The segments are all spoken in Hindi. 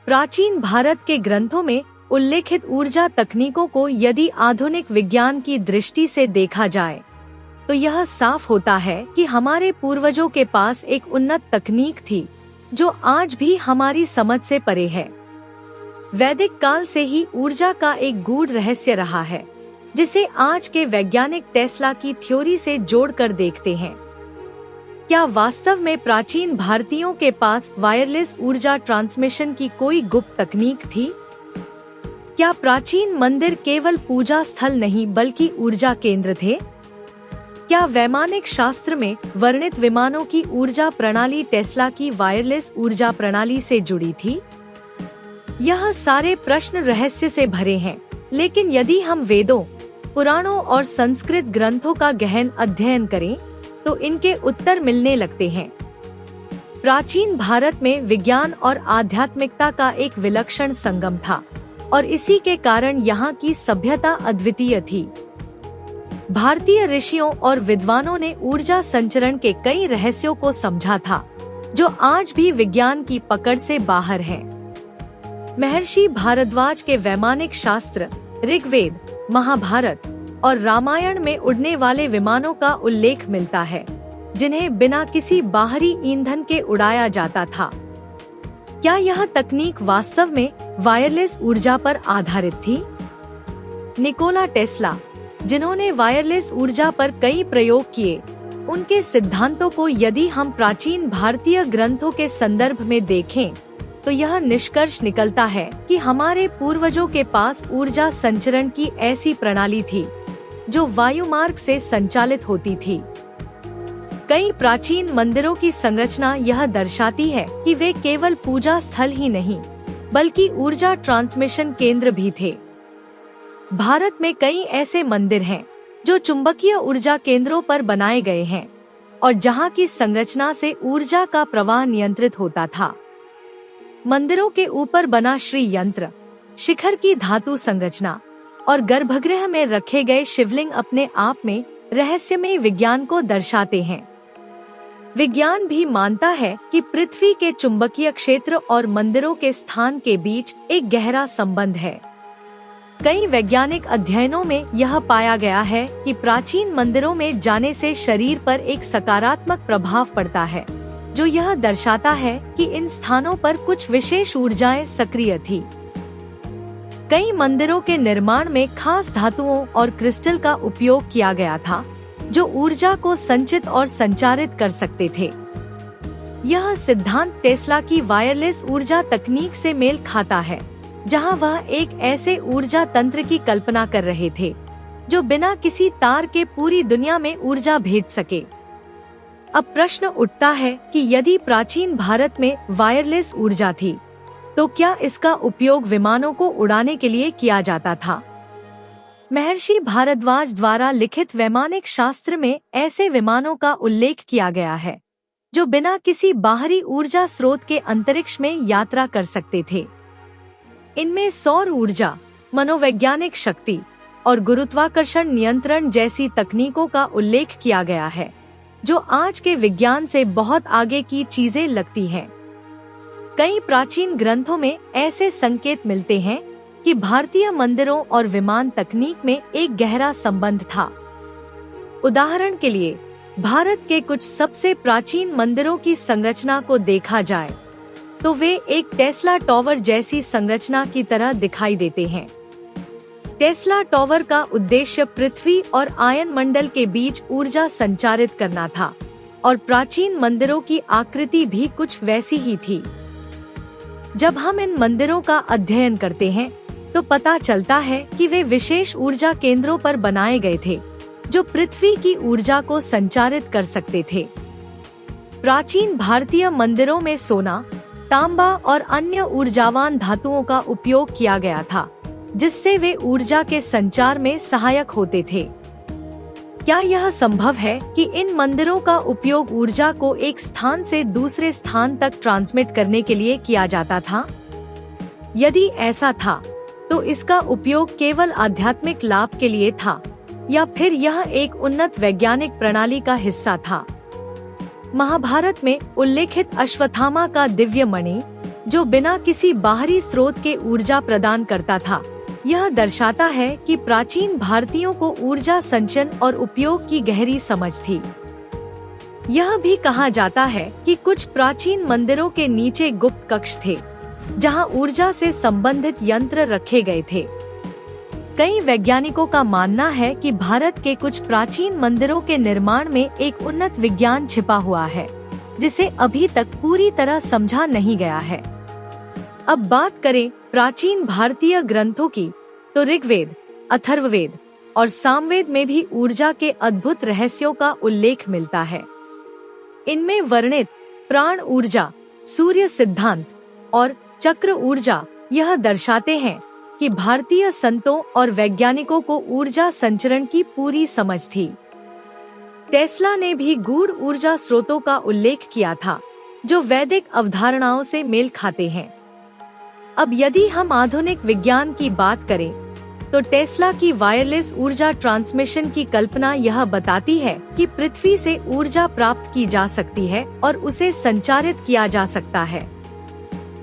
प्राचीन भारत के ग्रंथों में उल्लेखित ऊर्जा तकनीकों को यदि आधुनिक विज्ञान की दृष्टि से देखा जाए तो यह साफ होता है कि हमारे पूर्वजों के पास एक उन्नत तकनीक थी जो आज भी हमारी समझ से परे है। वैदिक काल से ही ऊर्जा का एक गूढ़ रहस्य रहा है जिसे आज के वैज्ञानिक टेस्ला की थ्योरी से जोड़कर देखते हैं। क्या वास्तव में प्राचीन भारतीयों के पास वायरलेस ऊर्जा ट्रांसमिशन की कोई गुप्त तकनीक थी? क्या प्राचीन मंदिर केवल पूजा स्थल नहीं बल्कि ऊर्जा केंद्र थे? क्या वैमानिक शास्त्र में वर्णित विमानों की ऊर्जा प्रणाली टेस्ला की वायरलेस ऊर्जा प्रणाली से जुड़ी थी? यह सारे प्रश्न रहस्य से भरे हैं, लेकिन यदि हम वेदों, पुराणों और संस्कृत ग्रंथों का गहन अध्ययन करें तो इनके उत्तर मिलने लगते हैं। प्राचीन भारत में विज्ञान और आध्यात्मिकता का एक विलक्षण संगम था और इसी के कारण यहाँ की सभ्यता अद्वितीय थी। भारतीय ऋषियों और विद्वानों ने ऊर्जा संचरण के कई रहस्यों को समझा था जो आज भी विज्ञान की पकड़ से बाहर हैं। महर्षि भारद्वाज के वैमानिक शास्त्र ऋग्वेद, महाभारत और रामायण में उड़ने वाले विमानों का उल्लेख मिलता है जिन्हें बिना किसी बाहरी ईंधन के उड़ाया जाता था। क्या यह तकनीक वास्तव में वायरलेस ऊर्जा पर आधारित थी? निकोला टेस्ला, जिन्होंने वायरलेस ऊर्जा पर कई प्रयोग किए, उनके सिद्धांतों को यदि हम प्राचीन भारतीय ग्रंथों के संदर्भ में देखें तो यह निष्कर्ष निकलता है कि हमारे पूर्वजों के पास ऊर्जा संचरण की ऐसी प्रणाली थी जो वायुमार्ग से संचालित होती थी। कई प्राचीन मंदिरों की संरचना यह दर्शाती है कि वे केवल पूजा स्थल ही नहीं बल्कि ऊर्जा ट्रांसमिशन केंद्र भी थे। भारत में कई ऐसे मंदिर हैं जो चुंबकीय ऊर्जा केंद्रों पर बनाए गए हैं और जहां की संरचना से ऊर्जा का प्रवाह नियंत्रित होता था। मंदिरों के ऊपर बना श्री यंत्र, शिखर की धातु संरचना और गर्भगृह में रखे गए शिवलिंग अपने आप में रहस्यमय विज्ञान को दर्शाते हैं। विज्ञान भी मानता है कि पृथ्वी के चुंबकीय क्षेत्र और मंदिरों के स्थान के बीच एक गहरा संबंध है। कई वैज्ञानिक अध्ययनों में यह पाया गया है कि प्राचीन मंदिरों में जाने से शरीर पर एक सकारात्मक प्रभाव पड़ता है, जो यह दर्शाता है कि इन स्थानों पर कुछ विशेष ऊर्जाएं सक्रिय थी। कई मंदिरों के निर्माण में खास धातुओं और क्रिस्टल का उपयोग किया गया था, जो ऊर्जा को संचित और संचारित कर सकते थे। यह सिद्धांत टेस्ला की वायरलेस ऊर्जा तकनीक से मेल खाता है, जहां वह एक ऐसे ऊर्जा तंत्र की कल्पना कर रहे थे जो बिना किसी तार के पूरी दुनिया में ऊर्जा भेज सके। अब प्रश्न उठता है कि यदि प्राचीन भारत में वायरलेस ऊर्जा थी, तो क्या इसका उपयोग विमानों को उड़ाने के लिए किया जाता था? महर्षि भारद्वाज द्वारा लिखित वैमानिक शास्त्र में ऐसे विमानों का उल्लेख किया गया है जो बिना किसी बाहरी ऊर्जा स्रोत के अंतरिक्ष में यात्रा कर सकते थे। इनमें सौर ऊर्जा, मनोवैज्ञानिक शक्ति और गुरुत्वाकर्षण नियंत्रण जैसी तकनीकों का उल्लेख किया गया है, जो आज के विज्ञान से बहुत आगे की चीजें लगती हैं। कई प्राचीन ग्रंथों में ऐसे संकेत मिलते हैं कि भारतीय मंदिरों और विमान तकनीक में एक गहरा संबंध था। उदाहरण के लिए, भारत के कुछ सबसे प्राचीन मंदिरों की संरचना को देखा जाए तो वे एक टेस्ला टॉवर जैसी संरचना की तरह दिखाई देते हैं। टेस्ला टॉवर का उद्देश्य पृथ्वी और आयन मंडल के बीच ऊर्जा संचारित करना था और प्राचीन मंदिरों की आकृति भी कुछ वैसी ही थी। जब हम इन मंदिरों का अध्ययन करते हैं तो पता चलता है कि वे विशेष ऊर्जा केंद्रों पर बनाए गए थे जो पृथ्वी की ऊर्जा को संचारित कर सकते थे। प्राचीन भारतीय मंदिरों में सोना, तांबा और अन्य ऊर्जावान धातुओं का उपयोग किया गया था, जिससे वे ऊर्जा के संचार में सहायक होते थे। क्या यह संभव है कि इन मंदिरों का उपयोग ऊर्जा को एक स्थान से दूसरे स्थान तक ट्रांसमिट करने के लिए किया जाता था? यदि ऐसा था, तो इसका उपयोग केवल आध्यात्मिक लाभ के लिए था या फिर यह एक उन्नत वैज्ञानिक प्रणाली का हिस्सा था? महाभारत में उल्लेखित अश्वत्थामा का दिव्य मणि, जो बिना किसी बाहरी स्रोत के ऊर्जा प्रदान करता था। यह दर्शाता है कि प्राचीन भारतीयों को ऊर्जा संचयन और उपयोग की गहरी समझ थी। यह भी कहा जाता है कि कुछ प्राचीन मंदिरों के नीचे गुप्त कक्ष थे, जहां ऊर्जा से संबंधित यंत्र रखे गए थे। कई वैज्ञानिकों का मानना है कि भारत के कुछ प्राचीन मंदिरों के निर्माण में एक उन्नत विज्ञान छिपा हुआ है, जिसे अभी तक पूरी तरह समझा नहीं गया है। अब बात करें प्राचीन भारतीय ग्रंथों की, तो ऋग्वेद, अथर्ववेद और सामवेद में भी ऊर्जा के अद्भुत रहस्यों का उल्लेख मिलता है। इनमें वर्णित प्राण ऊर्जा, सूर्य सिद्धांत और चक्र ऊर्जा यह दर्शाते हैं कि भारतीय संतों और वैज्ञानिकों को ऊर्जा संचरण की पूरी समझ थी। टेस्ला ने भी गूढ़ ऊर्जा स्रोतों का उल्लेख किया था, जो वैदिक अवधारणाओं से मेल खाते हैं। अब यदि हम आधुनिक विज्ञान की बात करें, तो टेस्ला की वायरलेस ऊर्जा ट्रांसमिशन की कल्पना यह बताती है कि पृथ्वी से ऊर्जा प्राप्त की जा सकती है और उसे संचारित किया जा सकता है।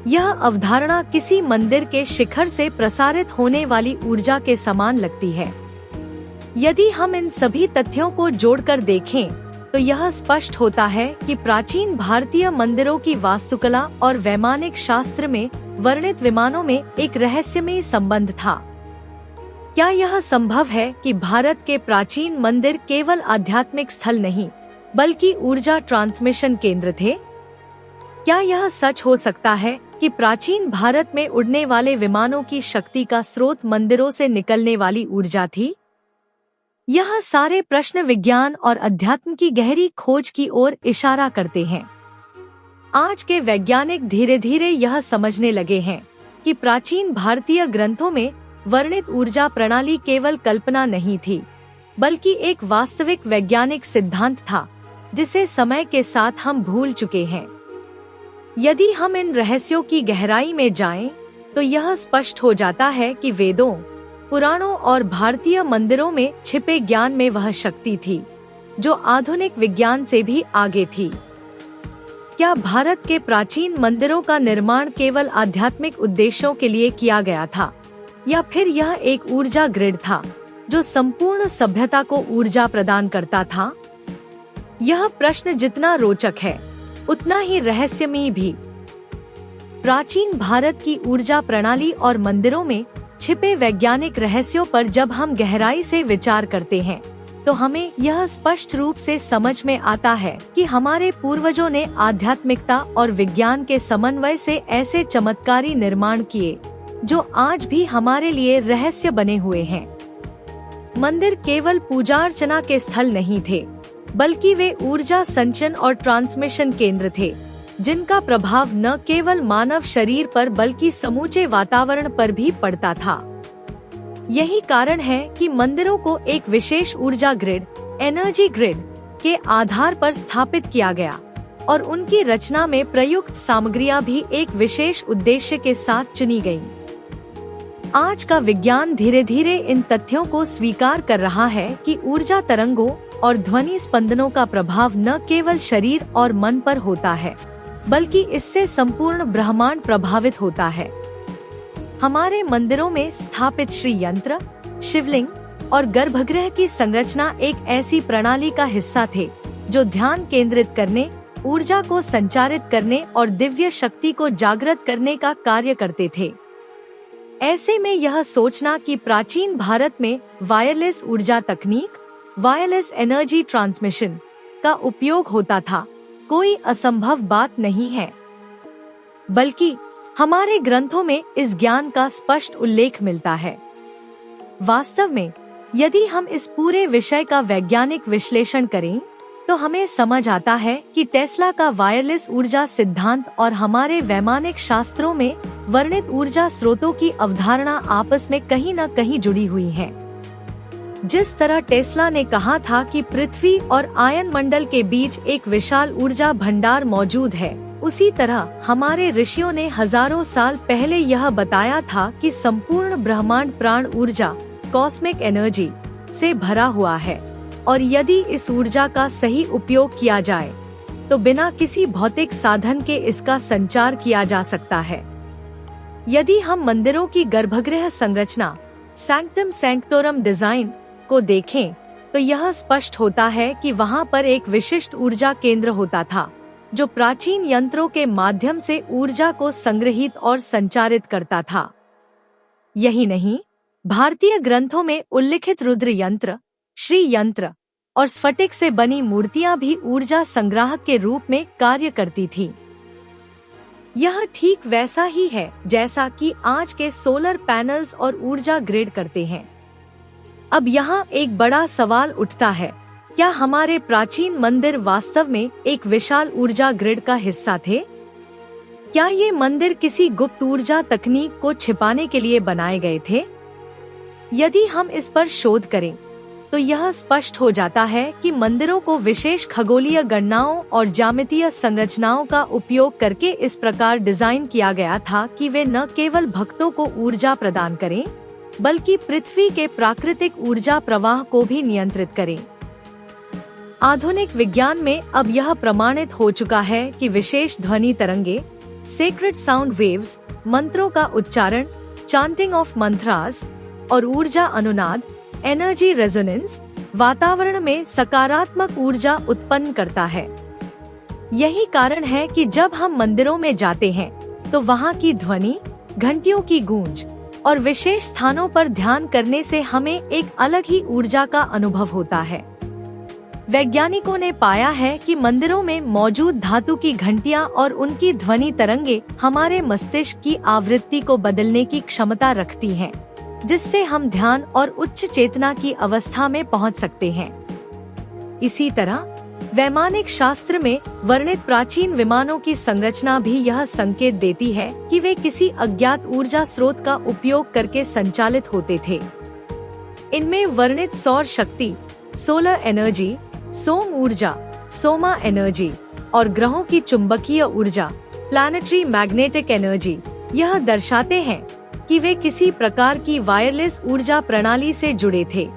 यह अवधारणा किसी मंदिर के शिखर से प्रसारित होने वाली ऊर्जा के समान लगती है। यदि हम इन सभी तथ्यों को जोड़कर देखें, तो यह स्पष्ट होता है कि प्राचीन भारतीय मंदिरों की वास्तुकला और वैमानिक शास्त्र में वर्णित विमानों में एक रहस्यमयी संबंध था। क्या यह संभव है कि भारत के प्राचीन मंदिर केवल आध्यात्मिक स्थल नहीं, बल्कि ऊर्जा ट्रांसमिशन केंद्र थे? क्या यह सच हो सकता है कि प्राचीन भारत में उड़ने वाले विमानों की शक्ति का स्रोत मंदिरों से निकलने वाली ऊर्जा थी? यह सारे प्रश्न विज्ञान और अध्यात्म की गहरी खोज की ओर इशारा करते हैं। आज के वैज्ञानिक धीरे धीरे यह समझने लगे हैं कि प्राचीन भारतीय ग्रंथों में वर्णित ऊर्जा प्रणाली केवल कल्पना नहीं थी, बल्कि एक वास्तविक वैज्ञानिक सिद्धांत था, जिसे समय के साथ हम भूल चुके हैं। यदि हम इन रहस्यों की गहराई में जाएं, तो यह स्पष्ट हो जाता है कि वेदों, पुराणों और भारतीय मंदिरों में छिपे ज्ञान में वह शक्ति थी, जो आधुनिक विज्ञान से भी आगे थी। क्या भारत के प्राचीन मंदिरों का निर्माण केवल आध्यात्मिक उद्देश्यों के लिए किया गया था, या फिर यह एक ऊर्जा ग्रिड था, जो संपूर्ण सभ्यता को ऊर्जा प्रदान करता था? यह प्रश्न जितना रोचक है, उतना ही रहस्यमयी भी। प्राचीन भारत की ऊर्जा प्रणाली और मंदिरों में छिपे वैज्ञानिक रहस्यों पर जब हम गहराई से विचार करते हैं, तो हमें यह स्पष्ट रूप से समझ में आता है कि हमारे पूर्वजों ने आध्यात्मिकता और विज्ञान के समन्वय से ऐसे चमत्कारी निर्माण किए, जो आज भी हमारे लिए रहस्य बने हुए हैं। मंदिर केवल पूजा अर्चना के स्थल नहीं थे, बल्कि वे ऊर्जा संचयन और ट्रांसमिशन केंद्र थे, जिनका प्रभाव न केवल मानव शरीर पर बल्कि समूचे वातावरण पर भी पड़ता था। यही कारण है कि मंदिरों को एक विशेष ऊर्जा ग्रिड, एनर्जी ग्रिड के आधार पर स्थापित किया गया, और उनकी रचना में प्रयुक्त सामग्रियां भी एक विशेष उद्देश्य के साथ चुनी गयी। आज का विज्ञान धीरे धीरे इन तथ्यों को स्वीकार कर रहा है कि ऊर्जा तरंगों और ध्वनि स्पंदनों का प्रभाव न केवल शरीर और मन पर होता है, बल्कि इससे संपूर्ण ब्रह्मांड प्रभावित होता है। हमारे मंदिरों में स्थापित श्री यंत्र, शिवलिंग और गर्भगृह की संरचना एक ऐसी प्रणाली का हिस्सा थे, जो ध्यान केंद्रित करने, ऊर्जा को संचारित करने और दिव्य शक्ति को जागृत करने का कार्य करते थे। ऐसे में यह सोचना कि प्राचीन भारत में वायरलेस ऊर्जा तकनीक, वायरलेस एनर्जी ट्रांसमिशन का उपयोग होता था, कोई असंभव बात नहीं है, बल्कि हमारे ग्रंथों में इस ज्ञान का स्पष्ट उल्लेख मिलता है। वास्तव में यदि हम इस पूरे विषय का वैज्ञानिक विश्लेषण करें, तो हमें समझ आता है कि टेस्ला का वायरलेस ऊर्जा सिद्धांत और हमारे वैमानिक शास्त्रों में वर्णित ऊर्जा स्रोतों की अवधारणा आपस में कहीं न कहीं जुड़ी हुई है। जिस तरह टेस्ला ने कहा था कि पृथ्वी और आयन मंडल के बीच एक विशाल ऊर्जा भंडार मौजूद है, उसी तरह हमारे ऋषियों ने हजारों साल पहले यह बताया था कि संपूर्ण ब्रह्मांड प्राण ऊर्जा, कॉस्मिक एनर्जी से भरा हुआ है, और यदि इस ऊर्जा का सही उपयोग किया जाए, तो बिना किसी भौतिक साधन के इसका संचार किया जा सकता है। यदि हम मंदिरों की गर्भगृह संरचना सैंक्टम सैंक्टोरम डिजाइन को देखें तो यह स्पष्ट होता है कि वहां पर एक विशिष्ट ऊर्जा केंद्र होता था जो प्राचीन यंत्रों के माध्यम से ऊर्जा को संग्रहित और संचारित करता था। यही नहीं, भारतीय ग्रंथों में उल्लिखित रुद्र यंत्र, श्री यंत्र और स्फटिक से बनी मूर्तियां भी ऊर्जा संग्राहक के रूप में कार्य करती थी। यह ठीक वैसा ही है जैसा कि आज के सोलर पैनल्स और ऊर्जा ग्रिड करते हैं। अब यहाँ एक बड़ा सवाल उठता है, क्या हमारे प्राचीन मंदिर वास्तव में एक विशाल ऊर्जा ग्रिड का हिस्सा थे? क्या ये मंदिर किसी गुप्त ऊर्जा तकनीक को छिपाने के लिए बनाए गए थे? यदि हम इस पर शोध करें तो यह स्पष्ट हो जाता है कि मंदिरों को विशेष खगोलीय गणनाओं और ज्यामितीय संरचनाओं का उपयोग करके इस प्रकार डिजाइन किया गया था कि वे न केवल भक्तों को ऊर्जा प्रदान करें बल्कि पृथ्वी के प्राकृतिक ऊर्जा प्रवाह को भी नियंत्रित करें। आधुनिक विज्ञान में अब यह प्रमाणित हो चुका है कि विशेष ध्वनि तरंगे, सेक्रेड साउंड वेव्स, मंत्रों का उच्चारण, चांटिंग ऑफ मंत्रास और ऊर्जा अनुनाद, एनर्जी रेजोनेंस, वातावरण में सकारात्मक ऊर्जा उत्पन्न करता है। यही कारण है कि जब हम मंदिरों में जाते हैं तो वहाँ की ध्वनि, घंटियों की गूंज और विशेष स्थानों पर ध्यान करने से हमें एक अलग ही ऊर्जा का अनुभव होता है। वैज्ञानिकों ने पाया है कि मंदिरों में मौजूद धातु की घंटियां और उनकी ध्वनि तरंगे हमारे मस्तिष्क की आवृत्ति को बदलने की क्षमता रखती हैं, जिससे हम ध्यान और उच्च चेतना की अवस्था में पहुंच सकते हैं। इसी तरह वैमानिक शास्त्र में वर्णित प्राचीन विमानों की संरचना भी यह संकेत देती है कि वे किसी अज्ञात ऊर्जा स्रोत का उपयोग करके संचालित होते थे। इनमें वर्णित सौर शक्ति, सोलर एनर्जी, सोम ऊर्जा, सोमा एनर्जी और ग्रहों की चुंबकीय ऊर्जा, प्लैनेटरी मैग्नेटिक एनर्जी, यह दर्शाते हैं कि वे किसी प्रकार की वायरलेस ऊर्जा प्रणाली से जुड़े थे।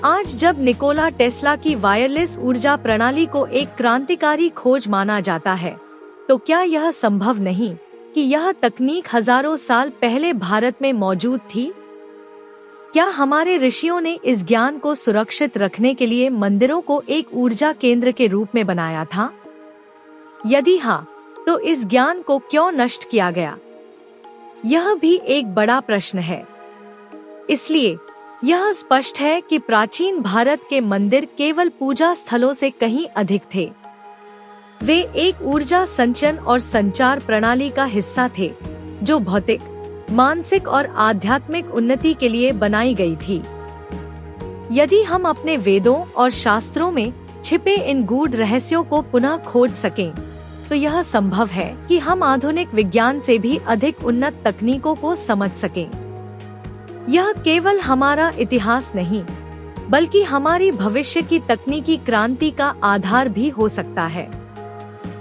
आज जब निकोला टेस्ला की वायरलेस ऊर्जा प्रणाली को एक क्रांतिकारी खोज माना जाता है, तो क्या यह संभव नहीं कि यह तकनीक हजारों साल पहले भारत में मौजूद थी? क्या हमारे ऋषियों ने इस ज्ञान को सुरक्षित रखने के लिए मंदिरों को एक ऊर्जा केंद्र के रूप में बनाया था? यदि हाँ, तो इस ज्ञान को क्यों नष्ट किया गया? यह भी एक बड़ा प्रश्न है। इसलिए यह स्पष्ट है कि प्राचीन भारत के मंदिर केवल पूजा स्थलों से कहीं अधिक थे। वे एक ऊर्जा संचयन और संचार प्रणाली का हिस्सा थे, जो भौतिक, मानसिक और आध्यात्मिक उन्नति के लिए बनाई गई थी। यदि हम अपने वेदों और शास्त्रों में छिपे इन गूढ़ रहस्यों को पुनः खोज सकें, तो यह संभव है कि हम आधुनिक विज्ञान से भी अधिक उन्नत तकनीकों को समझ सकें। यह केवल हमारा इतिहास नहीं, बल्कि हमारी भविष्य की तकनीकी क्रांति का आधार भी हो सकता है।